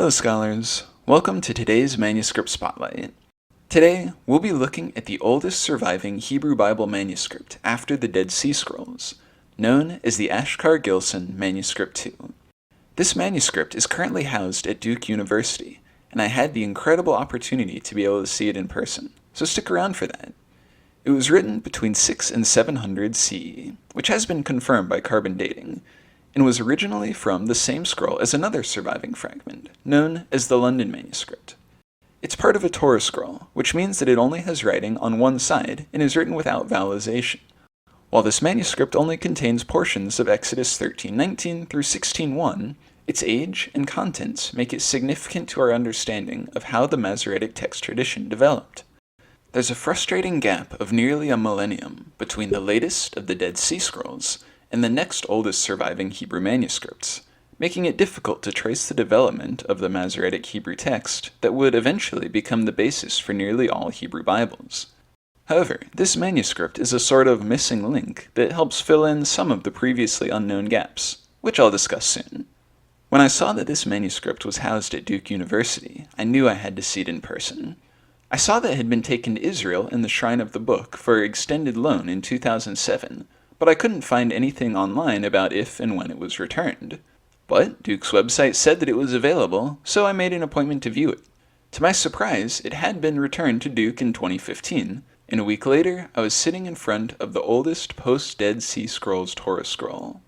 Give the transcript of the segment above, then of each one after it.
Hello scholars, welcome to today's Manuscript Spotlight. Today, we'll be looking at the oldest surviving Hebrew Bible manuscript after the Dead Sea Scrolls, known as the Ashkar-Gilson Manuscript II. This manuscript is currently housed at Duke University, and I had the incredible opportunity to be able to see it in person, so stick around for that. It was written between 6 and 700 CE, which has been confirmed by carbon dating, and was originally from the same scroll as another surviving fragment, known as the London Manuscript. It's part of a Torah scroll, which means that it only has writing on one side and is written without vowelization. While this manuscript only contains portions of Exodus 13:19 through 16:1, its age and contents make it significant to our understanding of how the Masoretic text tradition developed. There's a frustrating gap of nearly a millennium between the latest of the Dead Sea Scrolls and the next oldest surviving Hebrew manuscripts, making it difficult to trace the development of the Masoretic Hebrew text that would eventually become the basis for nearly all Hebrew Bibles. However, this manuscript is a sort of missing link that helps fill in some of the previously unknown gaps, which I'll discuss soon. When I saw that this manuscript was housed at Duke University, I knew I had to see it in person. I saw that it had been taken to Israel in the Shrine of the Book for extended loan in 2007, but I couldn't find anything online about if and when it was returned. But Duke's website said that it was available, so I made an appointment to view it. To my surprise, it had been returned to Duke in 2015, and a week later, I was sitting in front of the oldest post-Dead Sea Scrolls Torah scroll.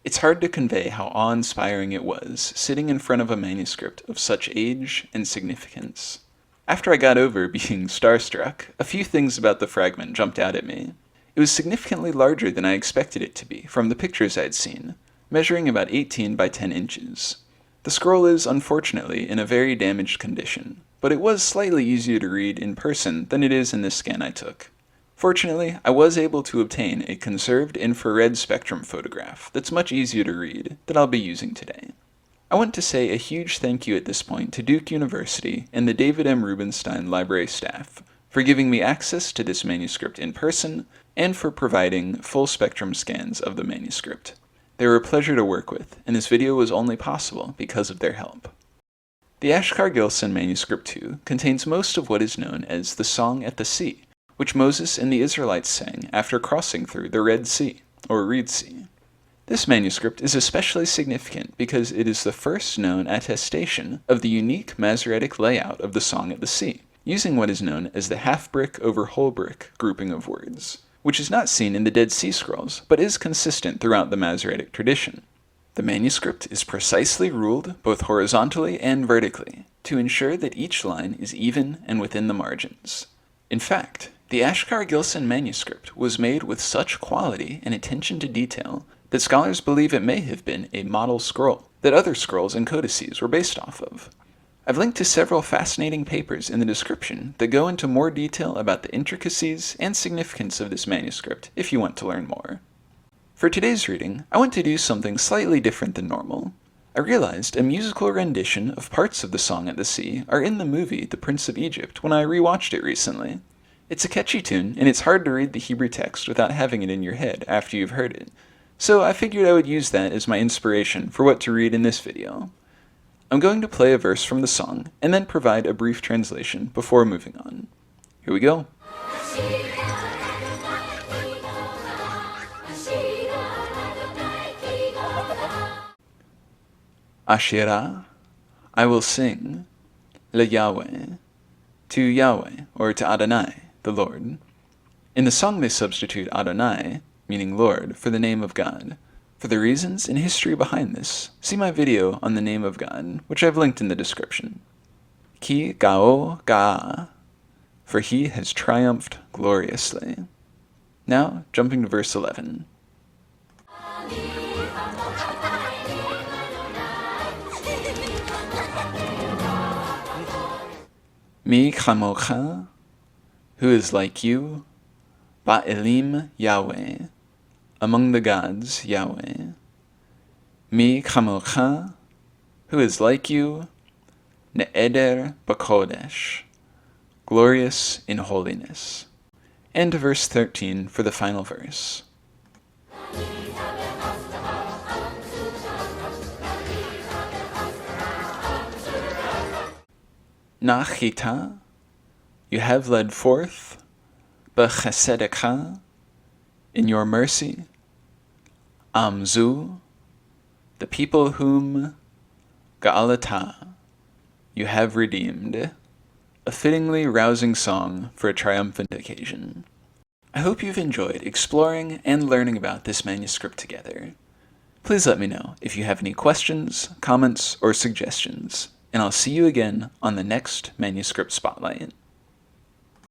It's hard to convey how awe-inspiring it was, sitting in front of a manuscript of such age and significance. After I got over being starstruck, a few things about the fragment jumped out at me. It was significantly larger than I expected it to be from the pictures I'd seen, measuring about 18 by 10 inches. The scroll is, unfortunately, in a very damaged condition, but it was slightly easier to read in person than it is in this scan I took. Fortunately, I was able to obtain a conserved infrared spectrum photograph that's much easier to read that I'll be using today. I want to say a huge thank you at this point to Duke University and the David M. Rubenstein Library staff for giving me access to this manuscript in person and for providing full spectrum scans of the manuscript. They were a pleasure to work with, and this video was only possible because of their help. The Ashkar-Gilson Manuscript II contains most of what is known as the Song at the Sea, which Moses and the Israelites sang after crossing through the Red Sea, or Reed Sea. This manuscript is especially significant because it is the first known attestation of the unique Masoretic layout of the Song at the Sea, using what is known as the half-brick over whole-brick grouping of words, which is not seen in the Dead Sea Scrolls, but is consistent throughout the Masoretic tradition. The manuscript is precisely ruled both horizontally and vertically, to ensure that each line is even and within the margins. In fact, the Ashkar-Gilson manuscript was made with such quality and attention to detail that scholars believe it may have been a model scroll that other scrolls and codices were based off of. I've linked to several fascinating papers in the description that go into more detail about the intricacies and significance of this manuscript if you want to learn more. For today's reading, I want to do something slightly different than normal. I realized a musical rendition of parts of the Song at the Sea are in the movie The Prince of Egypt when I rewatched it recently. It's a catchy tune, and it's hard to read the Hebrew text without having it in your head after you've heard it, so I figured I would use that as my inspiration for what to read in this video. I'm going to play a verse from the song, and then provide a brief translation before moving on. Here we go. Asherah, I will sing, Yahweh, to Yahweh, or to Adonai, the Lord. In the song they substitute Adonai, meaning Lord, for the name of God. For the reasons and history behind this, see my video on the name of God, which I've linked in the description. Ki gao ga'a, for he has triumphed gloriously. Now, jumping to verse 11. Mi chamocha, who is like you, ba'elim Yahweh, among the gods, Yahweh. Mi chamocha, who is like you, ne'eder b'kodesh, glorious in holiness. And verse 13 for the final verse. Nachita, you have led forth, b'chesedekha, in your mercy, Amzu, the people whom, Ga'alata, you have redeemed, a fittingly rousing song for a triumphant occasion. I hope you've enjoyed exploring and learning about this manuscript together. Please let me know if you have any questions, comments, or suggestions, and I'll see you again on the next Manuscript Spotlight.